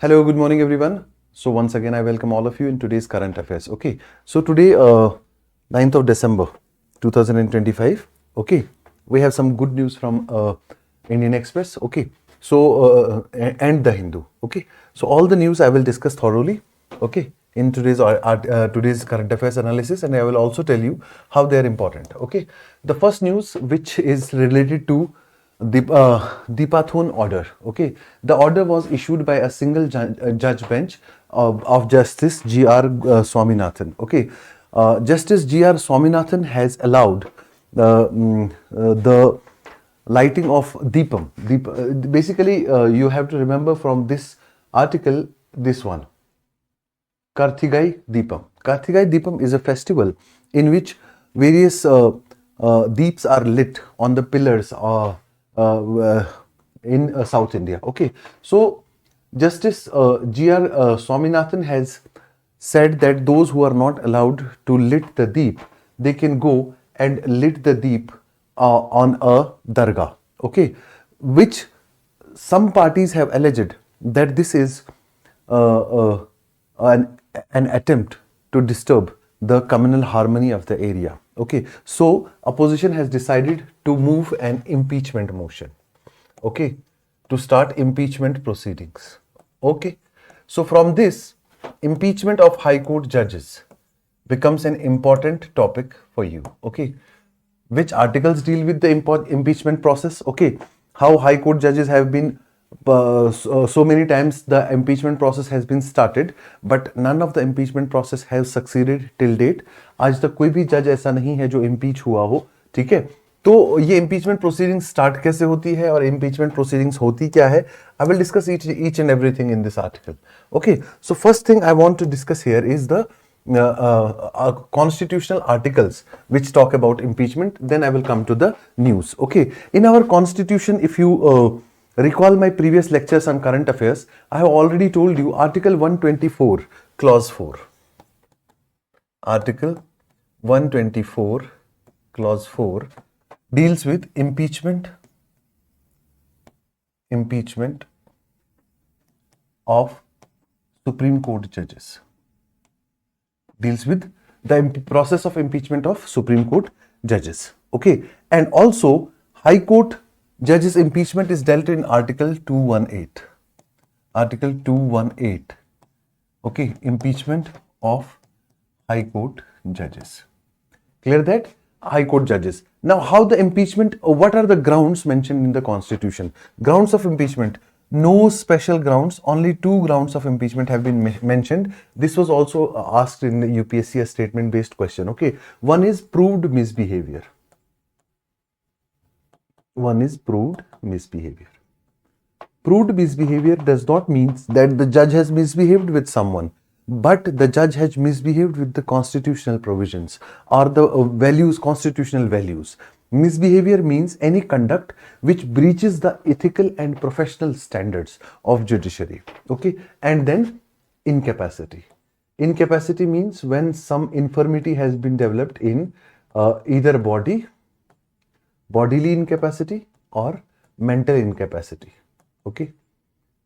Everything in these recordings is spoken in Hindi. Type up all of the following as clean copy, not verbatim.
Hello, good morning, everyone. So once again, I welcome all of you in today's current affairs. Okay, so today, 9th of December, 2025. Okay, we have some good news from Indian Express. Okay, so and the Hindu. Okay, so all the news I will discuss thoroughly. Okay, in today's current affairs analysis, and I will also tell you how they are important. Okay, the first news which is related to Deepathon order. Okay, the order was issued by a single judge bench of Justice G.R. Swaminathan. Okay, Justice G.R. Swaminathan has allowed the lighting of Deepam. Basically, you have to remember from this article this one. Karthigai Deepam. Karthigai Deepam is a festival in which various deeps are lit on the pillars in South India. Okay, so Justice G.R. Swaminathan has said that those who are not allowed to lit the deep, they can go and lit the deep on a dargah. Okay, which some parties have alleged that this is an attempt to disturb the communal harmony of the area. Okay, so opposition has decided to move an impeachment motion. Okay, to start impeachment proceedings. Okay, so from this, impeachment of High Court judges becomes an important topic for you. Okay, which articles deal with the impeachment process? Okay, how High Court judges have been so many times the impeachment process has been started, but none of the impeachment process has succeeded till date. आज तक कोई भी जज ऐसा नहीं है जो impeach हुआ हो. ठीक है, तो ये impeachment proceedings start कैसे होती है और impeachment proceedings होती क्या है? I will discuss each and everything in this article. Okay, so first thing I want to discuss here is the constitutional articles which talk about impeachment. Then I will come to the news. Okay, in our constitution, if you recall my previous lectures on current affairs, I have already told you Article 124, Clause 4. Article 124, Clause 4 deals with impeachment of Supreme Court judges. Deals with the process of impeachment of Supreme Court judges. Okay, and also High Court judges impeachment is dealt in Article 218. Article 218. Okay, impeachment of High Court judges. Clear that? High Court judges. Now, how the impeachment, what are the grounds mentioned in the Constitution? Grounds of impeachment. No special grounds, only 2 grounds of impeachment have been mentioned. This was also asked in the UPSC, a statement based question. Okay, one is proved misbehavior. One is proved misbehavior. Proved misbehavior does not mean that the judge has misbehaved with someone, but the judge has misbehaved with the constitutional provisions or the values, constitutional values. Misbehavior means any conduct which breaches the ethical and professional standards of judiciary. Okay, and then incapacity. Incapacity means when some infirmity has been developed in either bodily incapacity or mental incapacity. Okay,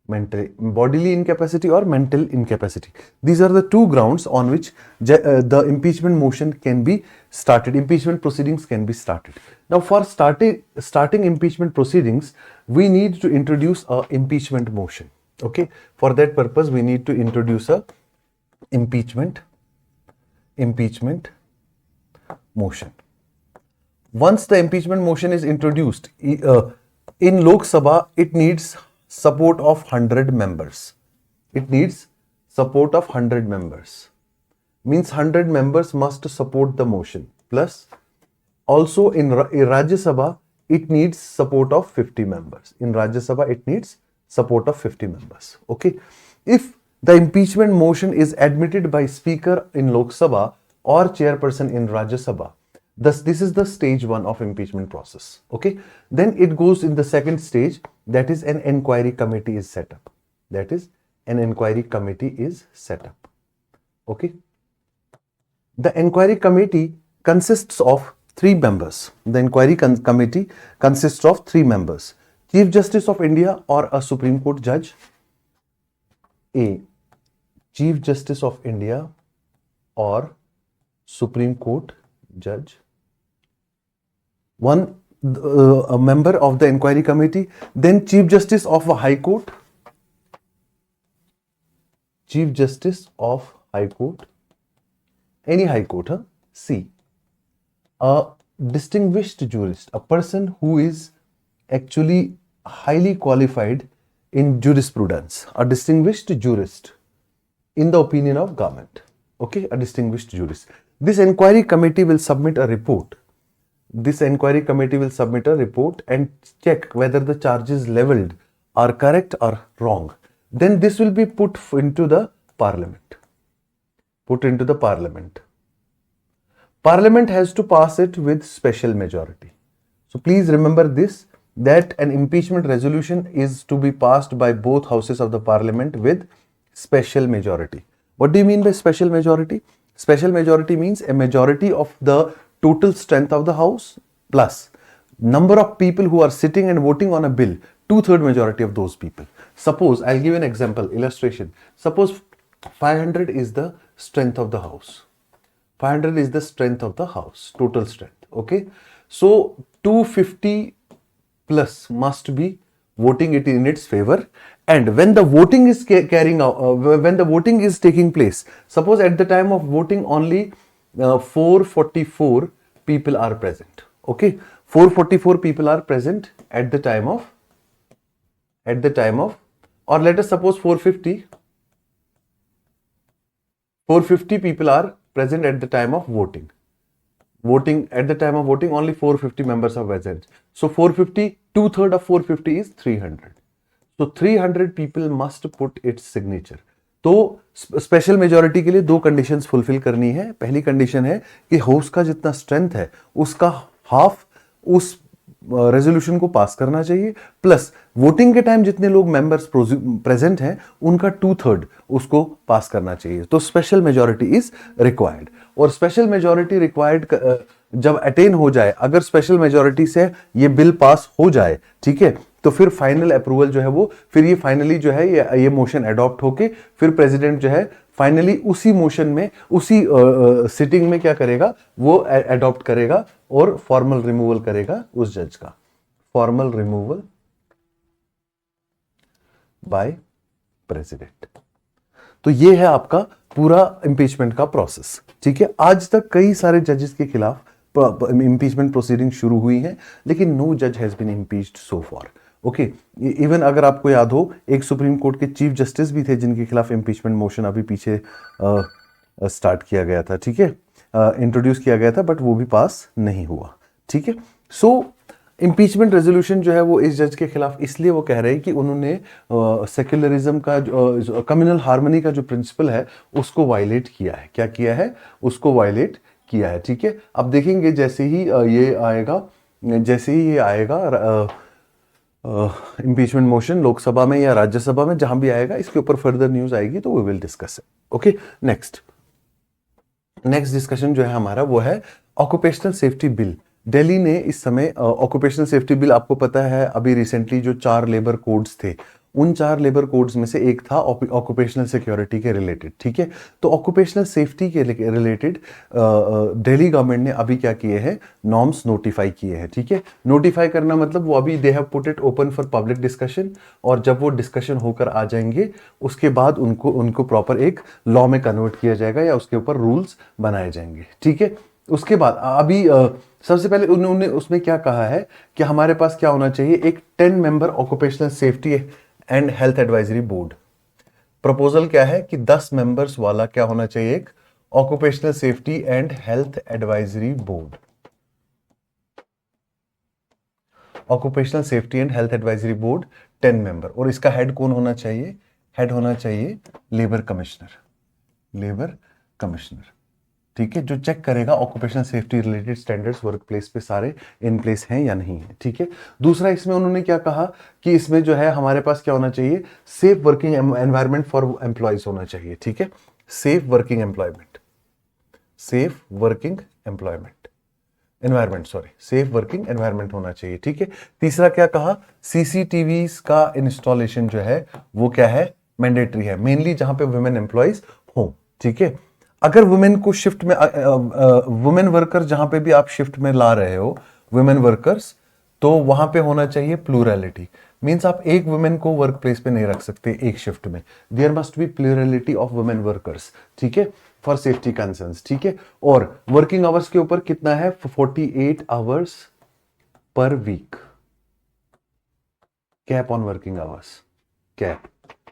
bodily incapacity or mental incapacity. These are the 2 grounds on which the impeachment motion can be started. Impeachment proceedings can be started. Now, for starting impeachment proceedings, we need to introduce a impeachment motion. Okay, for that purpose, we need to introduce a impeachment motion. Once the impeachment motion is introduced in Lok Sabha, it needs support of 100 members. It needs support of 100 members. Means 100 members must support the motion. Plus, also in Rajya Sabha, it needs support of 50 members. In Rajya Sabha, it needs support of 50 members. Okay. If the impeachment motion is admitted by Speaker in Lok Sabha or Chairperson in Rajya Sabha, this is the stage 1 of impeachment process. Okay, then it goes in the second stage, that is an inquiry committee is set up. That is an inquiry committee is set up. Okay, the inquiry committee consists of 3 members. The inquiry committee consists of 3 members: Chief Justice of India or a Supreme Court judge, a chief justice of India और सुप्रीम कोर्ट जज, one a member of the inquiry committee, then chief justice of a high court, chief justice of high court, any high court, huh? C, a distinguished jurist, a person who is actually highly qualified in jurisprudence, a distinguished jurist in the opinion of government. Okay, a distinguished jurist. This inquiry committee will submit a report. This inquiry committee will submit a report and check whether the charges leveled are correct or wrong. Then this will be put into the parliament. Put into the parliament. Parliament has to pass it with special majority. So please remember this, that an impeachment resolution is to be passed by both houses of the parliament with special majority. What do you mean by special majority? Special majority means a majority of the total strength of the house plus number of people who are sitting and voting on a bill, 2/3 majority of those people. Suppose, I'll give you an example, illustration. Suppose 500 is the strength of the house. 500 is the strength of the house, total strength. Okay. So 250 plus must be voting it in its favor. And when the voting is carrying out, when the voting is taking place, suppose at the time of voting only 444 people are present. Okay, 444 people are present at the time of, or let us suppose 450 people are present at the time of voting. At the time of voting, only 450 members are present. So 450, 2/3 of 450 is 300. So 300 people must put its signature. तो स्पेशल मेजॉरिटी के लिए दो कंडीशंस फुलफिल करनी है. पहली कंडीशन है कि हाउस का जितना स्ट्रेंथ है उसका हाफ उस रेजोल्यूशन को पास करना चाहिए, प्लस वोटिंग के टाइम जितने लोग मेंबर्स प्रेजेंट हैं उनका 2/3 उसको पास करना चाहिए. तो स्पेशल मेजॉरिटी इज रिक्वायर्ड. और स्पेशल मेजॉरिटी रिक्वायर्ड जब अटेन हो जाए, अगर स्पेशल मेजॉरिटी से ये बिल पास हो जाए, ठीक है, तो फिर फाइनल अप्रूवल जो है वो, फिर ये फाइनली जो है ये मोशन अडॉप्ट होके फिर प्रेसिडेंट जो है फाइनली उसी मोशन में, उसी सिटिंग में क्या करेगा, वो अडॉप्ट करेगा और फॉर्मल रिमूवल करेगा उस जज का. Formal removal by president. तो ये है आपका पूरा इंपीचमेंट का प्रोसेस. ठीक है, आज तक कई सारे जजेस के खिलाफ इंपीचमेंट प्रोसीडिंग शुरू हुई हैं, लेकिन नो जज has been impeached so far. Okay, even अगर आपको याद हो, एक सुप्रीम कोर्ट के चीफ जस्टिस भी थे जिनके खिलाफ इंपीचमेंट मोशन अभी पीछे स्टार्ट किया गया था. ठीक है, इंट्रोड्यूस किया गया था, बट वो भी पास नहीं हुआ. ठीक है, सो इंपीचमेंट रेजोल्यूशन जो है वो इस जज के खिलाफ इसलिए वो कह रहे हैं कि उन्होंने सेक्युलरिज्म का, कम्युनल हार्मनी का जो प्रिंसिपल है उसको वायलेट किया है. क्या किया है? उसको वायलेट किया है. ठीक है, अब देखेंगे जैसे ही ये आएगा इंपीचमेंट मोशन लोकसभा में या राज्यसभा में, जहां भी आएगा, इसके ऊपर फर्दर न्यूज आएगी तो we will discuss it. Okay, next discussion जो है हमारा वो है ऑक्यूपेशनल सेफ्टी बिल. दिल्ली ने इस समय ऑक्यूपेशनल सेफ्टी बिल, आपको पता है अभी रिसेंटली जो 4 लेबर कोड्स थे, उन 4 लेबर कोड्स में से एक था ऑक्यूपेशनल सिक्योरिटी के रिलेटेड. ठीक है, तो ऑक्यूपेशनल सेफ्टी के रिलेटेड दिल्ली गवर्नमेंट ने अभी क्या किए हैं, नॉर्म्स नोटिफाई किए हैं. ठीक है, नोटिफाई करना मतलब वो अभी they have put it open for public discussion, और जब वो डिस्कशन होकर आ जाएंगे उसके बाद उनको प्रॉपर एक लॉ में कन्वर्ट किया जाएगा या उसके ऊपर रूल्स बनाए जाएंगे. ठीक है, उसके बाद अभी सबसे पहले उन्होंने उसमें क्या कहा है कि हमारे पास क्या होना चाहिए, एक 10 member occupational safety and health advisory board. Proposal क्या है कि 10 मेंबर्स वाला क्या होना चाहिए, एक occupational safety and health advisory board. Occupational safety and health advisory board 10 member. और इसका हेड कौन होना चाहिए? हेड होना चाहिए लेबर कमिश्नर. ठीक है, जो चेक करेगा occupational safety related standards work place पे सारे इन प्लेस हैं या नहीं है. ठीक है, दूसरा इसमें उन्होंने क्या कहा कि इसमें जो है हमारे पास क्या होना चाहिए, safe working environment for employees होना चाहिए. ठीक है, सेफ वर्किंग एनवायरनमेंट होना चाहिए. ठीक है, तीसरा क्या कहा, सीसीटीवी का इंस्टॉलेशन जो है वो क्या है, मैंडेटरी है, मेनली जहां पे वुमेन एम्प्लॉयज हो, ठीक है। अगर वुमेन को शिफ्ट में, वुमेन वर्कर जहां पे भी आप शिफ्ट में ला रहे हो वुमेन वर्कर्स, तो वहां पे होना चाहिए प्लूरलिटी। मींस आप एक वुमेन को वर्क प्लेस पे नहीं रख सकते एक शिफ्ट में, there must be plurality of women workers, ठीक है, फॉर सेफ्टी कंसर्न्स, ठीक है। और वर्किंग आवर्स के ऊपर कितना है, 48 hours per week, cap on working hours, cap,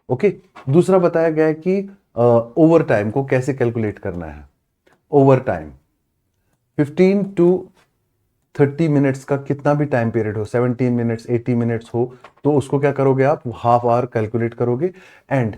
okay. दूसरा बताया गया है कि ओवर टाइम को कैसे कैलकुलेट करना है। ओवर टाइम 15 टू 30 मिनट्स का कितना भी टाइम पीरियड हो, 17 मिनट्स 80 मिनट्स हो, तो उसको क्या करोगे आप, हाफ आवर कैलकुलेट करोगे। एंड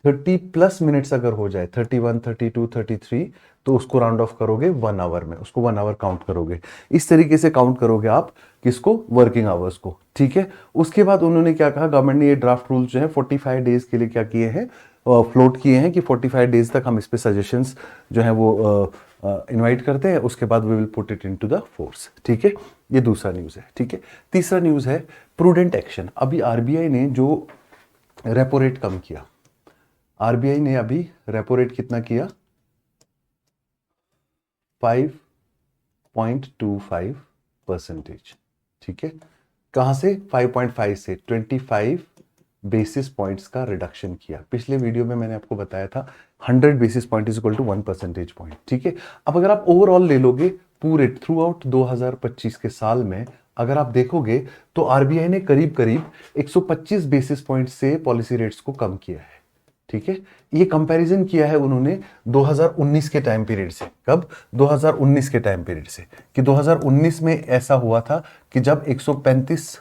30 प्लस मिनट्स अगर हो जाए, 31 32 33, तो उसको राउंड ऑफ करोगे 1 आवर में, उसको 1 आवर काउंट करोगे। इस तरीके से काउंट करोगे आप किसको, वर्किंग आवर्स को, ठीक है। उसके बाद उन्होंने क्या कहा, गवर्नमेंट ने ये ड्राफ्ट रूल जो है 45 डेज के लिए क्या किए हैं, फ्लोट किए हैं कि 45 डेज तक हम इस पे सजेशंस जो है वो इनवाइट करते हैं, उसके बाद we will put it into the force, ठीक है। ये दूसरा न्यूज है, ठीक है। तीसरा न्यूज है प्रूडेंट एक्शन। अभी आरबीआई ने जो रेपो रेट कम किया, आरबीआई ने अभी रेपो रेट कितना किया, 5.25%, ठीक है। कहां से, 5.5 से 25 बेसिस पॉइंट्स का रिडक्शन किया। पिछले वीडियो में मैंने आपको बताया था 100 basis point is equal to 1 percentage point, ठीक है। अब अगर आप ओवरऑल ले लोगे पूरे थ्रू आउट 2025 के साल में, अगर आप देखोगे तो आरबीआई ने करीब करीब 125 बेसिस पॉइंट से पॉलिसी रेट्स को कम किया है, ठीक है। ये कंपैरिजन किया है उन्होंने 2019 के टाइम पीरियड से। कब, 2019 के टाइम पीरियड से, कि 2019 में ऐसा हुआ था कि जब 135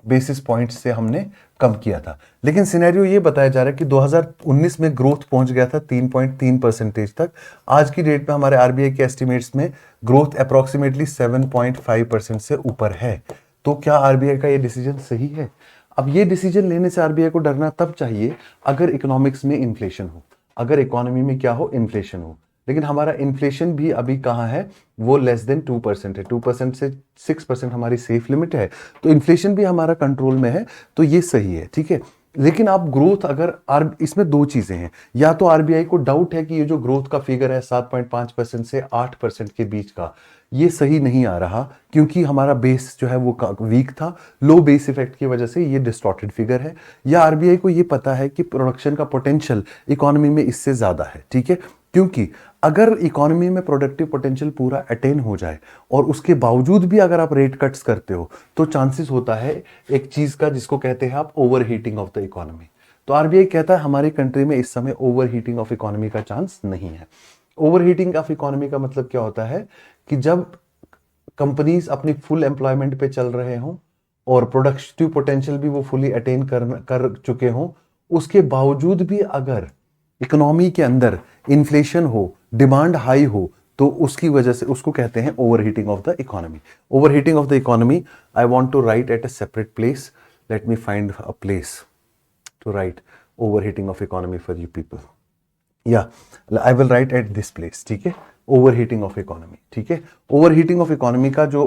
बेसिस पॉइंट से हमने कम किया था। लेकिन सिनेरियो ये बताया जा रहा है कि 2019 में ग्रोथ पहुंच गया था 3.3% तक। आज की डेट में हमारे आरबीआई के एस्टिमेट्स में ग्रोथ अप्रोक्सीमेटली 7.5% से ऊपर है। तो क्या आरबीआई का ये डिसीजन सही है? अब ये डिसीजन लेने से आरबीआई को डरना तब चाहिए अगर इकोनॉमिक्स में इन्फ्लेशन हो, अगर इकोनॉमी में क्या हो, इन्फ्लेशन हो। लेकिन हमारा इन्फ्लेशन भी अभी कहां है, वो लेस देन 2% है, 2% से 6% हमारी सेफ लिमिट है, तो इन्फ्लेशन भी हमारा कंट्रोल में है, तो ये सही है, ठीक है। लेकिन आप ग्रोथ अगर इसमें दो चीजें हैं, या तो आरबीआई को डाउट है कि ये जो ग्रोथ का फिगर है 7.5% से 8% के बीच का, ये सही नहीं आ रहा, क्योंकि हमारा बेस जो है वो वीक था, लो बेस इफेक्ट की वजह से ये डिस्टॉर्टेड फिगर है। या आरबीआई को ये पता है कि प्रोडक्शन का पोटेंशियल इकोनॉमी में इससे ज्यादा है, ठीक है। क्योंकि अगर इकोनॉमी में प्रोडक्टिव पोटेंशियल पूरा अटेन हो जाए और उसके बावजूद भी अगर आप रेट कट्स करते हो, तो चांसेस होता है एक चीज का जिसको कहते हैं आप over heating of the economy. तो आरबीआई कहता है हमारी कंट्री में इस समय ओवर हीटिंग ऑफ इकोनॉमी का चांस नहीं है। ओवर हीटिंग ऑफ इकोनॉमी का मतलब क्या होता है कि जब कंपनीज अपनी फुल एम्प्लॉयमेंट पे चल रहे हों और प्रोडक्टिव पोटेंशियल भी वो फुली अटेन कर चुके हों, उसके बावजूद भी अगर इकोनॉमी के अंदर इन्फ्लेशन हो, डिमांड हाई हो, तो उसकी वजह से उसको कहते हैं overheating of the economy. Overheating of the economy, I want to write at a separate place, let me find a place to write overheating of economy for you people. या I will write at this place, ठीक है, ओवरहीटिंग ऑफ इकोनॉमी, ठीक है। ओवरहीटिंग ऑफ इकोनॉमी का जो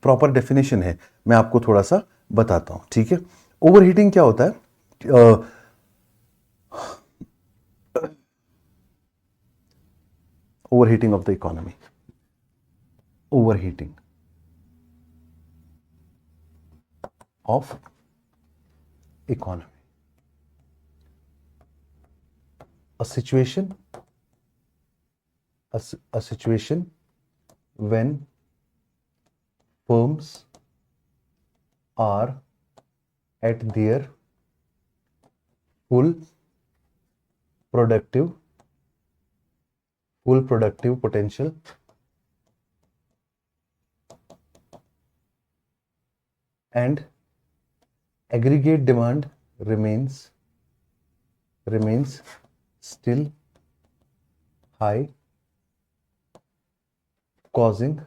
प्रॉपर डेफिनेशन है मैं आपको थोड़ा सा बताता हूं, ठीक है। ओवरहीटिंग क्या होता है, overheating of the economy, overheating of economy, a situation when firms are at their full productive potential and aggregate demand remains still high, causing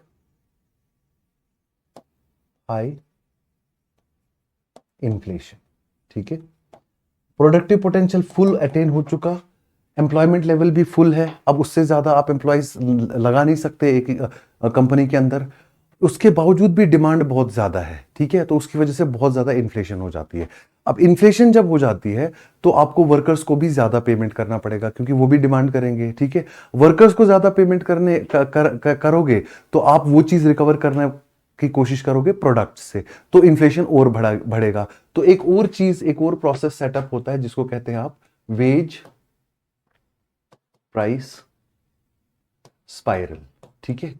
high inflation, ठीक है। प्रोडक्टिव पोटेंशियल फुल अटेन हो चुका, एम्प्लॉयमेंट लेवल भी फुल है, अब उससे ज्यादा आप एम्प्लॉयज लगा नहीं सकते एक कंपनी के अंदर। उसके बावजूद भी डिमांड बहुत ज्यादा है, ठीक है, तो उसकी वजह से बहुत ज्यादा इन्फ्लेशन हो जाती है। अब इन्फ्लेशन जब हो जाती है तो आपको वर्कर्स को भी ज्यादा पेमेंट करना पड़ेगा, क्योंकि वो भी डिमांड करेंगे, ठीक है। वर्कर्स को ज्यादा पेमेंट करोगे तो आप वो चीज रिकवर करने की कोशिश करोगे प्रोडक्ट से, तो इन्फ्लेशन और बढ़ेगा। तो एक और चीज, एक और प्रोसेस सेटअप होता है जिसको कहते हैं आप वेज प्राइस स्पाइरल, ठीक है।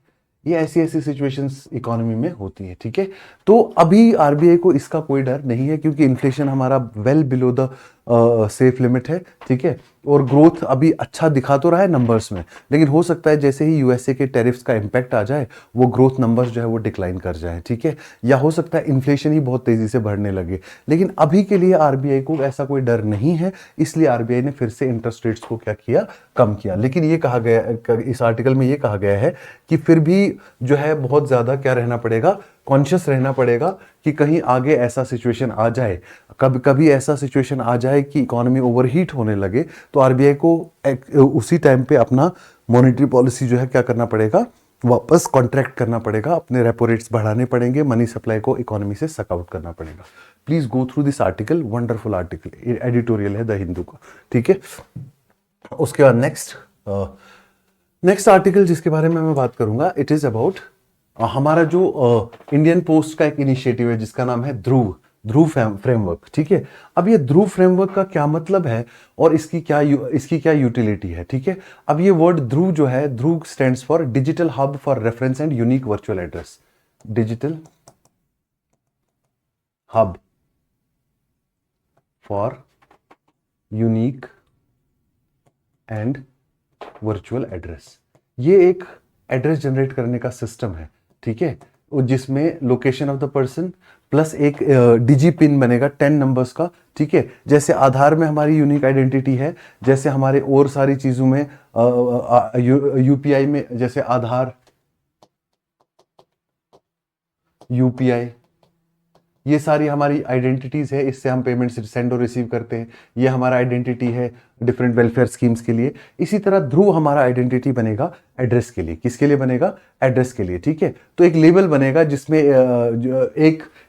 ये ऐसी ऐसी सिचुएशंस इकोनॉमी में होती है, ठीक है। तो अभी आरबीआई को इसका कोई डर नहीं है, क्योंकि इन्फ्लेशन हमारा well below the safe limit है, ठीक है। और ग्रोथ अभी अच्छा दिखा तो रहा है नंबर्स में, लेकिन हो सकता है जैसे ही यूएसए के टैरिफ्स का इंपैक्ट आ जाए वो ग्रोथ नंबर्स जो है वो डिक्लाइन कर जाए, ठीक है। या हो सकता है इन्फ्लेशन ही बहुत तेजी से बढ़ने लगे, लेकिन अभी के लिए आरबीआई को ऐसा कोई डर नहीं है। इसलिए आरबीआई ने फिर से इंटरेस्ट रेट्स को क्या किया, कम किया। लेकिन ये कहा गया, इस आर्टिकल में ये कहा गया है कि फिर भी जो है बहुत ज्यादा क्या रहना पड़ेगा, कॉन्शियस रहना पड़ेगा कि कहीं आगे ऐसा सिचुएशन आ जाए, कभी कभी ऐसा सिचुएशन आ जाए कि इकोनॉमी ओवरहीट होने लगे, तो आरबीआई को उसी टाइम पे अपना मॉनेटरी पॉलिसी जो है क्या करना पड़ेगा, वापस कॉन्ट्रैक्ट करना पड़ेगा, अपने रेपो रेट्स बढ़ाने पड़ेंगे, मनी सप्लाई को इकोनॉमी से सक आउट करना पड़ेगा। Please go through this article, wonderful article, editorial है द हिंदू का, ठीक है। उसके बाद नेक्स्ट आर्टिकल जिसके बारे में मैं बात करूंगा, इट इज अबाउट हमारा जो इंडियन पोस्ट का एक इनिशिएटिव है जिसका नाम है ध्रुव, ध्रुव फ्रेमवर्क, ठीक है। अब ये ध्रुव फ्रेमवर्क का क्या मतलब है और इसकी क्या यूटिलिटी है, ठीक है। अब ये वर्ड ध्रुव जो है, Dhruv stands for digital hub for reference and unique virtual address, digital hub for unique and virtual address. ये एक एड्रेस जनरेट करने का सिस्टम है, ठीक है, जिसमें location of the person plus एक डिजी पिन बनेगा 10 नंबर्स का, ठीक है। जैसे आधार में हमारी यूनिक आइडेंटिटी है, जैसे हमारे और सारी चीजों में यूपीआई में जैसे आधार, यूपीआई, ये सारी हमारी आइडेंटिटीज है, इससे हम पेमेंट सेंड और रिसीव करते हैं। ये हमारा आइडेंटिटी है डिफरेंट वेलफेयर स्कीम्स के लिए। इसी तरह ध्रुव हमारा आइडेंटिटी बनेगा एड्रेस के लिए। किसके लिए बनेगा? एड्रेस के लिए, ठीक है। तो एक लेबल बनेगा जिसमें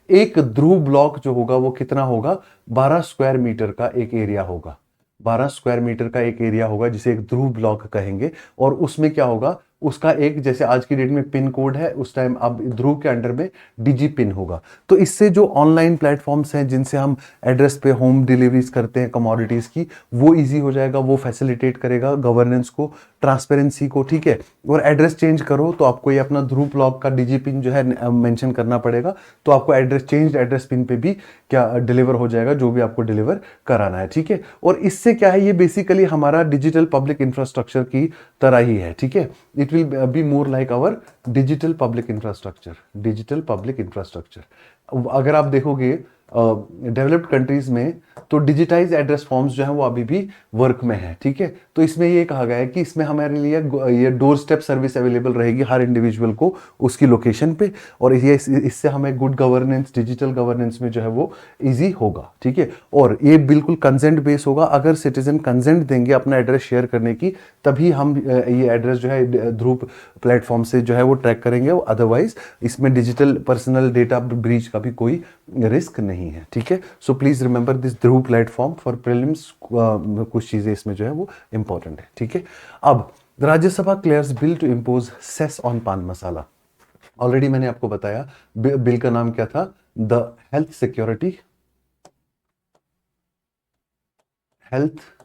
एक ध्रुव ब्लॉक जो होगा वो कितना होगा, 12 स्क्वायर मीटर का एक एरिया होगा, 12 स्क्वायर मीटर का एक एरिया होगा जिसे एक ध्रुव ब्लॉक कहेंगे। और उसमें क्या होगा, उसका एक, जैसे आज की डेट में पिन कोड है, उस टाइम अब ध्रुव के अंडर में डिजी पिन होगा। तो इससे जो ऑनलाइन प्लेटफॉर्म्स हैं जिनसे हम एड्रेस पे होम डिलीवरीज करते हैं कमोडिटीज की, वो इजी हो जाएगा, वो फैसिलिटेट करेगा गवर्नेंस को, ट्रांसपेरेंसी को, ठीक है। और एड्रेस चेंज करो तो आपको ये अपना ध्रुव ब्लॉक का डिजी पिन जो है मेंशन करना पड़ेगा, तो आपको चेंज एड्रेस पिन पे भी क्या डिलीवर हो जाएगा, जो भी आपको डिलीवर कराना है, ठीक है। और इससे क्या है, ये बेसिकली हमारा डिजिटल पब्लिक इंफ्रास्ट्रक्चर की तरह ही है, ठीक है। It will be more like our digital public infrastructure, digital public infrastructure. अगर आप देखोगे डेवलप्ड कंट्रीज में तो डिजिटाइज एड्रेस फॉर्म्स जो है वो अभी भी वर्क में है, ठीक है। तो इसमें ये कहा गया है कि इसमें हमारे लिए ये डोर स्टेप सर्विस अवेलेबल रहेगी हर इंडिविजुअल को उसकी लोकेशन पे, और ये इससे हमें गुड गवर्नेंस, डिजिटल गवर्नेंस में जो है वो इजी होगा, ठीक है। और ये बिल्कुल कंसेंट बेस होगा, अगर सिटीजन कंसेंट देंगे अपना एड्रेस शेयर करने की, तभी हम ये एड्रेस जो है ध्रुव प्लेटफॉर्म से जो है वो ट्रैक करेंगे। अदरवाइज इसमें डिजिटल पर्सनल डेटा ब्रीच का भी कोई रिस्क नहीं है, ठीक है। So please remember this Dhruv platform for prelims, कुछ चीजें इसमें जो है वो इंपॉर्टेंट है, ठीक है। अब Rajya Sabha clears bill to impose cess on pan masala. Already मैंने आपको बताया बिल का नाम क्या था, द हेल्थ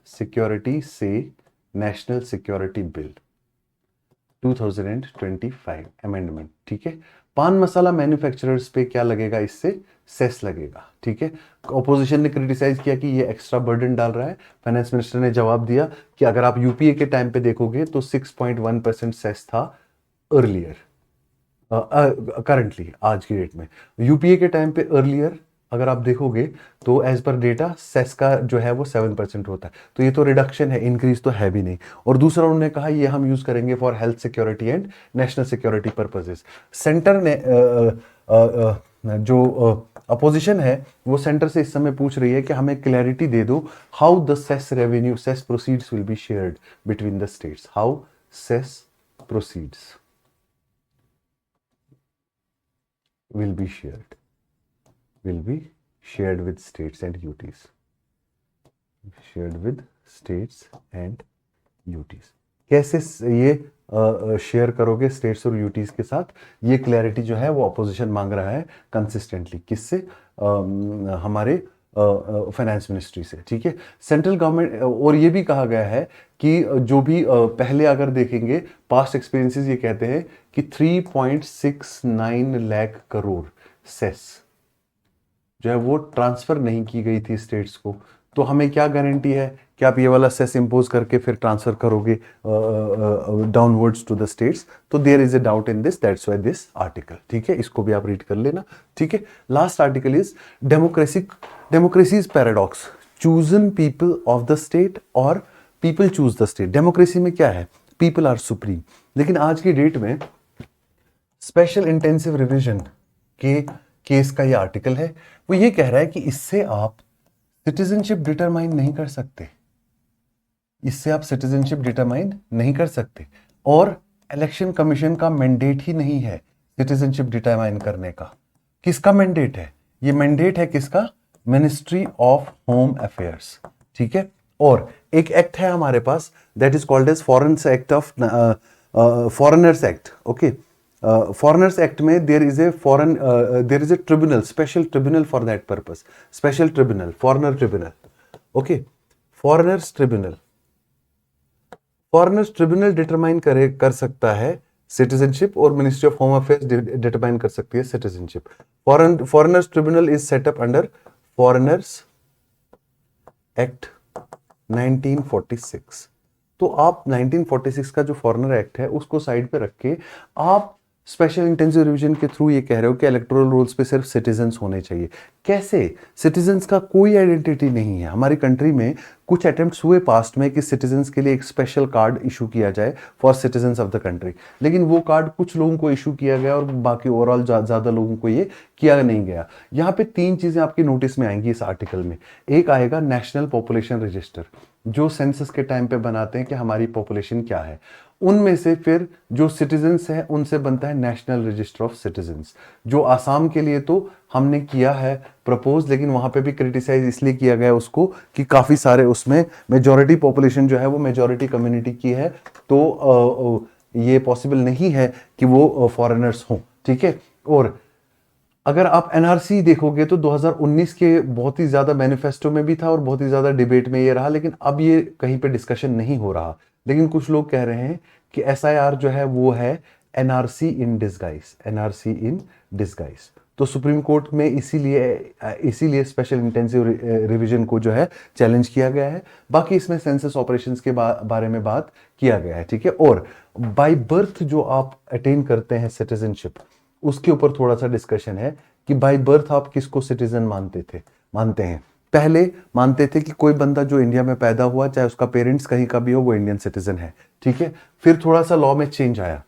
सिक्योरिटी से नेशनल सिक्योरिटी बिल 2025 अमेंडमेंट, ठीक है। पान मसाला मैन्युफैक्चरर्स पे क्या लगेगा, इससे सेस लगेगा, ठीक है। ऑपोजिशन ने क्रिटिसाइज किया कि ये एक्स्ट्रा बर्डन डाल रहा है। फाइनेंस मिनिस्टर ने जवाब दिया कि अगर आप यूपीए के टाइम पे देखोगे तो 6.1% सेस था अर्लियर, करंटली आज की डेट में। यूपीए के टाइम पे अर्लियर अगर आप देखोगे तो एज पर डेटा सेस का जो है वो 7% होता है, तो ये तो रिडक्शन है, इंक्रीज तो है भी नहीं। और दूसरा उन्होंने कहा ये हम यूज करेंगे for health security and national security purposes. Centre ने जो अपोजिशन है वो सेंटर से इस समय पूछ रही है कि हमें क्लैरिटी दे दो, how the cess revenue, cess proceeds will be shared between the states, how cess proceeds. will be shared with states and UTs. Shared with states and UTs. कैसे ये शेयर करोगे स्टेट्स और यूटीज के साथ? ये क्लैरिटी जो है वो अपोजिशन मांग रहा है कंसिस्टेंटली। किससे? हमारे फाइनेंस मिनिस्ट्री से। ठीक है, सेंट्रल गवर्नमेंट। और ये भी कहा गया है कि जो भी पहले अगर देखेंगे पास्ट एक्सपीरियंसेस, ये कहते हैं कि 3.69 लाख करोड़ सेस जो है वो ट्रांसफर नहीं की गई थी स्टेट्स को। तो हमें क्या गारंटी है कि आप ये वाला सेस इंपोज करके फिर ट्रांसफर करोगे डाउनवर्ड्स टू द स्टेट्स? तो there is a doubt in this, that's why this article. ठीक है, इसको भी आप रीड कर लेना। ठीक है, last article is democracy is paradox, chosen people of the state और people choose the state. Democracy में क्या है? People are supreme. लेकिन आज की डेट में स्पेशल इंटेंसिव रिवीजन के केस का ये आर्टिकल है, वो ये कह रहा है कि इससे आप सिटीजनशिप डिटरमाइन नहीं कर सकते। इससे आप सिटीजनशिप डिटरमाइन नहीं कर सकते और इलेक्शन कमीशन का मैंडेट ही नहीं है सिटीजनशिप डिटरमाइन करने का। किसका मैंडेट है? ये मैंडेट है किसका? Ministry of home affairs. ठीक है, और एक एक्ट है हमारे पास, that is called as foreigners act of foreigners act. Okay, foreigners act में there is a tribunal, special tribunal for that purpose, special tribunal, foreigner tribunal. Okay, foreigners tribunal determine कर सकता है सिटीजनशिप और ministry of home affairs determine कर सकती है citizenship. Foreigners tribunal is set up under foreigners act 1946। तो आप 1946 का जो फॉरेनर एक्ट है उसको साइड पे रख के आप स्पेशल इंटेंसिव रिवीजन के थ्रू ये कह रहे हो कि इलेक्टोरल रोल्स पे सिर्फ सिटीजन्स होने चाहिए। कैसे? सिटीजन्स का कोई आइडेंटिटी नहीं है। हमारी कंट्री में कुछ अटेम्प्ट्स हुए पास्ट में कि सिटीजन्स के लिए एक स्पेशल कार्ड इशू किया जाए for citizens of the country, लेकिन वो कार्ड कुछ लोगों को इशू किया गया और बाकी ओवरऑल ज्यादा लोगों को ये किया नहीं गया। यहाँ पे 3 चीजें आपकी नोटिस में आएंगी इस आर्टिकल में। एक आएगा नेशनल पॉपुलेशन रजिस्टर, जो सेंसस के टाइम पे बनाते हैं कि हमारी पॉपुलेशन क्या है। उनमें से फिर जो सिटीजन्स हैं उनसे बनता है नेशनल रजिस्टर ऑफ सिटीजन्स, जो आसाम के लिए तो हमने किया है प्रपोज, लेकिन वहां पे भी क्रिटिसाइज इसलिए किया गया उसको कि काफी सारे उसमें मेजॉरिटी पॉपुलेशन जो है वो मेजॉरिटी कम्युनिटी की है, तो ये पॉसिबल नहीं है कि वो फॉरेनर्स हों। ठीक है, और अगर आप एनआरसी देखोगे तो 2019 के बहुत ही ज्यादा मैनिफेस्टो में भी था और बहुत ही ज्यादा डिबेट में ये रहा, लेकिन अब ये कहीं पे डिस्कशन नहीं हो रहा। लेकिन कुछ लोग कह रहे हैं कि एसआईआर जो है वो है एनआरसी इन डिसगाइज, एनआरसी इन डिसगाइज। तो सुप्रीम कोर्ट में इसीलिए स्पेशल इंटेंसिव रिवीजन को जो है चैलेंज किया गया है। बाकी इसमें सेंसस ऑपरेशंस के बारे में बात किया गया है। ठीक है, और बाय बर्थ जो आप अटेन करते हैं सिटीजनशिप, उसके ऊपर थोड़ा सा डिस्कशन है कि बाय बर्थ आप किसको सिटीजन मानते हैं। पहले मानते थे कि कोई बंदा जो इंडिया में पैदा हुआ, चाहे उसका पेरेंट्स कहीं का भी हो, वो इंडियन सिटीजन है। ठीक है, फिर थोड़ा सा लॉ में चेंज आया,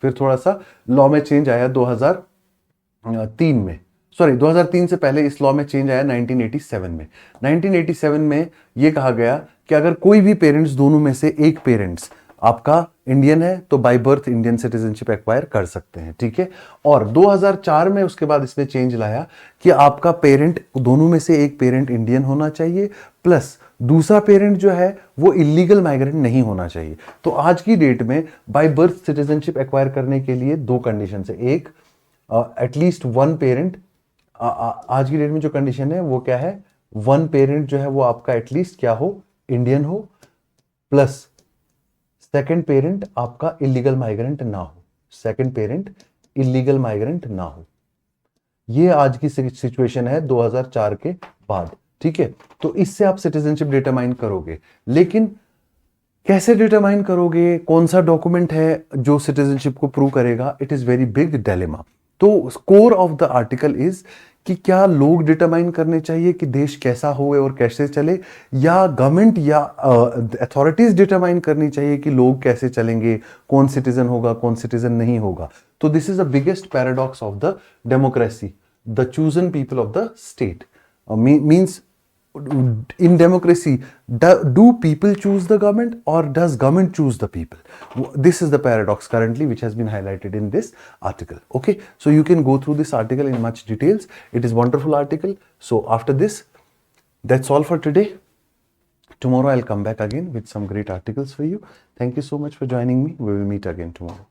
2003 में, 2003 से पहले इस लॉ में चेंज आया 1987 में। 1987 में यह कहा गया कि अगर कोई भी पेरेंट्स, दोनों में से एक पेरेंट्स आपका इंडियन है तो by birth Indian citizenship acquire कर सकते हैं। ठीक है, और 2004 में उसके बाद इसने चेंज लाया कि आपका पेरेंट, दोनों में से एक पेरेंट इंडियन होना चाहिए, प्लस दूसरा पेरेंट जो है वो इलीगल माइग्रेंट नहीं होना चाहिए। तो आज की डेट में बाय बर्थ सिटीजनशिप एक्वायर करने के लिए 2 कंडीशन है। एक, एटलीस्ट 1 पेरेंट, आज की डेट में जो कंडीशन है वो क्या है? 1 पेरेंट जो है वो आपका एटलीस्ट क्या हो? इंडियन हो, प्लस सेकंड पेरेंट आपका इलीगल माइग्रेंट ना हो, सेकंड पेरेंट इलीगल माइग्रेंट ना हो। ये आज की सिचुएशन है 2004 के बाद। ठीक है, तो इससे आप सिटीजनशिप डिटरमाइन करोगे, लेकिन कैसे डिटरमाइन करोगे? कौन सा डॉक्यूमेंट है जो सिटीजनशिप को प्रूव करेगा? It is very big dilemma. तो core of the article is कि क्या लोग डिटरमाइन करने चाहिए कि देश कैसा हो और कैसे चले, या गवर्नमेंट या अथॉरिटीज डिटरमाइन करनी चाहिए कि लोग कैसे चलेंगे, कौन सिटीजन होगा, कौन सिटीजन नहीं होगा। तो this is the biggest paradox of the democracy, the chosen people of the state means in democracy, do people choose the government or does government choose the people? This is the paradox currently which has been highlighted in this article. Okay, so you can go through this article in much details. It is a wonderful article. So after this, that's all for today. Tomorrow I'll come back again with some great articles for you. Thank you so much for joining me. We will meet again tomorrow.